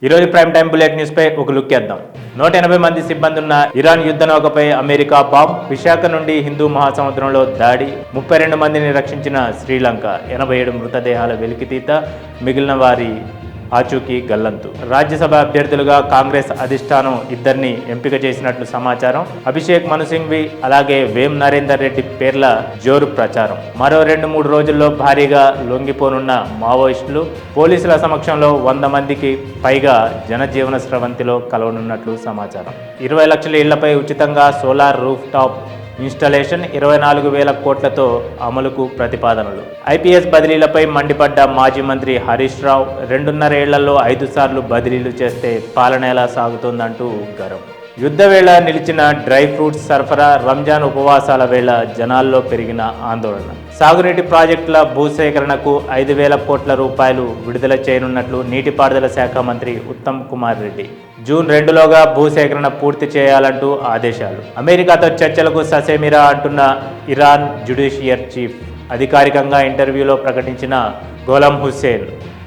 ఈరోజు prime time bullet news పై ఒక look వేద్దాం. 180 మంది సిబ్బంది ఉన్న ఇరాన్ యుద్ధ నౌకపై అమెరికా బాంబ్, విశాఖ నుండి హిందూ మహాసముద్రంలో దాడి, 32 మందిని రక్షించిన శ్రీలంక, 87 మృతదేహాల వెలికితీత, మిగిలిన వారి ఆచూకీ గల్లంతు. రాజ్యసభ అభ్యర్థులుగా కాంగ్రెస్ అధిష్టానం ఇద్దరిని ఎంపిక చేసినట్లు సమాచారం. అభిషేక్ మను సింఘ్వి అలాగే వేం నరేందర్ రెడ్డి పేర్ల జోరు ప్రచారం. మరో 2-3 రోజుల్లో భారీగా లొంగిపోనున్న మావోయిస్టులు పోలీసుల సమక్షంలో 100 మందికి పైగా జనజీవన స్రవంతిలో కలవనున్నట్లు సమాచారం. 20 లక్షల ఇళ్లపై ఉచితంగా సోలార్ రూఫ్ టాప్ ఇన్స్టాలేషన్, 24,000 కోట్లతో అమలుకు ప్రతిపాదనలు. ఐపీఎస్ బదిలీలపై మండిపడ్డ మాజీ మంత్రి హరీష్ రావు, 2.5 ఏళ్లలో 5 సార్లు బదిలీలు చేస్తే పాలన ఎలా సాగుతోందంటూ గరం. యుద్ధ వేళ నిలిచిన డ్రై ఫ్రూట్స్ సరఫరా, రంజాన్ ఉపవాసాల వేళ జనాల్లో పెరిగిన ఆందోళన. సాగునీటి ప్రాజెక్టుల భూసేకరణకు 5,000 కోట్ల రూపాయలు విడుదల చేయనున్నట్లు నీటిపారుదల శాఖ మంత్రి ఉత్తమ్ కుమార్ రెడ్డి. జూన్ 2లోగా భూసేకరణ పూర్తి చేయాలంటూ ఆదేశాలు. అమెరికాతో చర్చలకు ససేమిరా అంటున్న ఇరాన్ జ్యుడిషియర్ చీఫ్. అధికారికంగా ఇంటర్వ్యూలో ప్రకటించిన గోలం హుస్సేన్.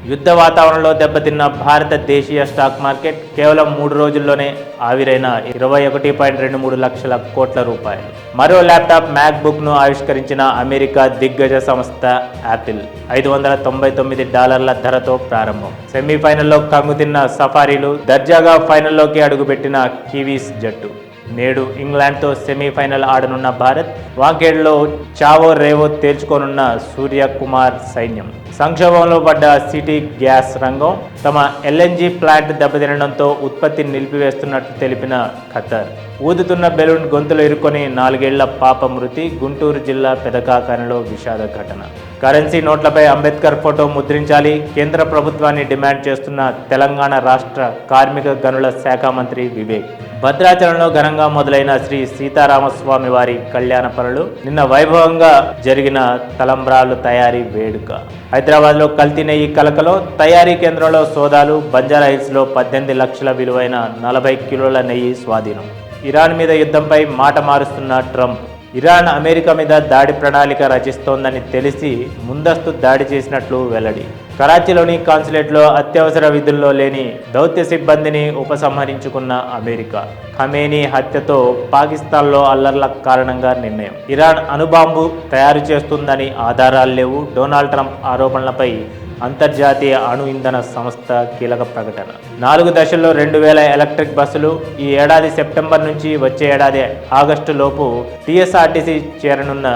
యుద్ధ వాతావరణంలో దెబ్బతిన్న భారత దేశీయ స్టాక్ మార్కెట్ కేవలం 3 రోజుల్లోనే ఆవిరైన 21.23 లక్షల కోట్ల రూపాయలు. మరో ల్యాప్టాప్ మ్యాక్బుక్ను ఆవిష్కరించిన అమెరికా దిగ్గజ సంస్థ యాపిల్. $599 ధరతో ప్రారంభం. సెమీఫైనల్లో కంగుతిన్న సఫారీలు, దర్జాగా ఫైనల్లోకి అడుగుపెట్టిన కివీస్ జట్టు. నేడు ఇంగ్లాండ్తో సెమీఫైనల్ ఆడనున్న భారత్. వాంఖేడ్లో చావో రేవో తేల్చుకోనున్న సూర్యకుమార్ సైన్యం. సంక్షోభంలో పడ్డ సిటీ గ్యాస్ రంగం. తమ ఎల్ఎన్జీ ప్లాంట్ దెబ్బతినడంతో ఉత్పత్తి నిలిపివేస్తున్నట్లు తెలిపిన ఖతర్. ఊదుతున్న బెలూన్ గొంతులు ఇరుక్కొని 4 ఏళ్ల పాప మృతి. గుంటూరు జిల్లా పెదకాకానిలో విషాద ఘటన. కరెన్సీ నోట్లపై అంబేద్కర్ ఫోటో ముద్రించాలి, కేంద్ర ప్రభుత్వాన్ని డిమాండ్ చేస్తున్న తెలంగాణ రాష్ట్ర కార్మిక గనుల శాఖ మంత్రి వివేక్. భద్రాచలంలో ఘనంగా మొదలైన శ్రీ సీతారామస్వామి వారి కళ్యాణ పనులు. నిన్న వైభవంగా జరిగిన తలంబ్రాలు తయారీ వేడుక. హైదరాబాద్లో కల్తీ నెయ్యి కలకలో. తయారీ కేంద్రంలో సోదాలు. బంజారా హిల్స్లో 18 లక్షల విలువైన 40 కిలోల నెయ్యి స్వాధీనం. ఇరాన్ మీద యుద్ధంపై మాట మారుస్తున్న ట్రంప్. ఇరాన్ అమెరికా మీద దాడి ప్రణాళిక రచిస్తోందని తెలిసి ముందస్తు దాడి చేసినట్లు వెల్లడి. కరాచీలోని కాన్సులేట్లో అత్యవసర విధుల్లో లేని దౌత్య సిబ్బందిని ఉపసంహరించుకున్న అమెరికా. ఖమేనీ హత్యతో పాకిస్తాన్లో అల్లర్ల కారణంగా నిర్ణయం. ఇరాన్ అణుబాంబు తయారు చేస్తుందని ఆధారాలు లేవు. డొనాల్డ్ ట్రంప్ ఆరోపణలపై అంతర్జాతీయ అణు ఇంధన సంస్థ కీలక ప్రకటన. 4 దశల్లో 2,000 ఎలక్ట్రిక్ బస్సులు. ఈ ఏడాది సెప్టెంబర్ నుంచి వచ్చే ఏడాది ఆగస్టు లోపు టీఎస్ఆర్టీసీ చేరనున్న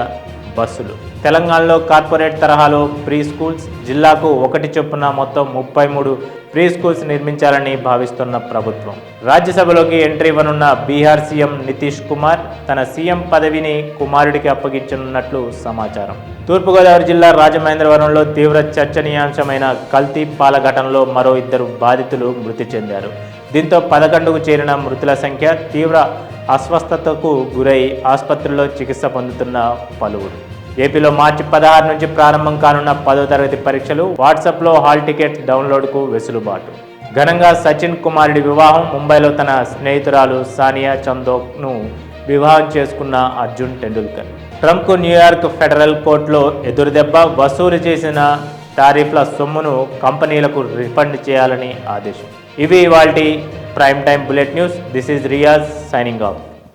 బస్సులు. తెలంగాణలో కార్పొరేట్ తరహాలో ప్రీ స్కూల్స్. జిల్లాకు 1 చొప్పున మొత్తం 33 ప్రీ స్కూల్స్ నిర్మించాలని భావిస్తున్న ప్రభుత్వం. రాజ్యసభలోకి ఎంట్రీ ఇవ్వనున్న బీహార్ సీఎం నితీష్ కుమార్ తన సీఎం పదవిని కుమారుడికి అప్పగించనున్నట్లు సమాచారం. తూర్పుగోదావరి జిల్లా రాజమహేంద్రవరంలో తీవ్ర చర్చనీయాంశమైన కల్తీ పాల ఘటనలో మరో 2 బాధితులు మృతి చెందారు. దీంతో 11కు చేరిన మృతుల సంఖ్య. తీవ్ర అస్వస్థతకు గురై ఆసుపత్రిలో చికిత్స పొందుతున్న పలువురు. ఏపీలో మార్చి 16 నుంచి ప్రారంభం కానున్న 10వ తరగతి పరీక్షలు. వాట్సాప్లో హాల్ టికెట్స్ డౌన్లోడ్కు వెసులుబాటు. ఘనంగా సచిన్ కుమారుడి వివాహం. ముంబైలో తన స్నేహితురాలు సానియా చందోక్ను వివాహం చేసుకున్న అర్జున్ టెండూల్కర్. ట్రంప్కు న్యూయార్క్ ఫెడరల్ కోర్టులో ఎదురుదెబ్బ. వసూలు చేసిన టారిఫ్ల సొమ్మును కంపెనీలకు రిఫండ్ చేయాలని ఆదేశం. ఇవి ఇవాల్టి prime time bullet news. This is Riyaz signing off.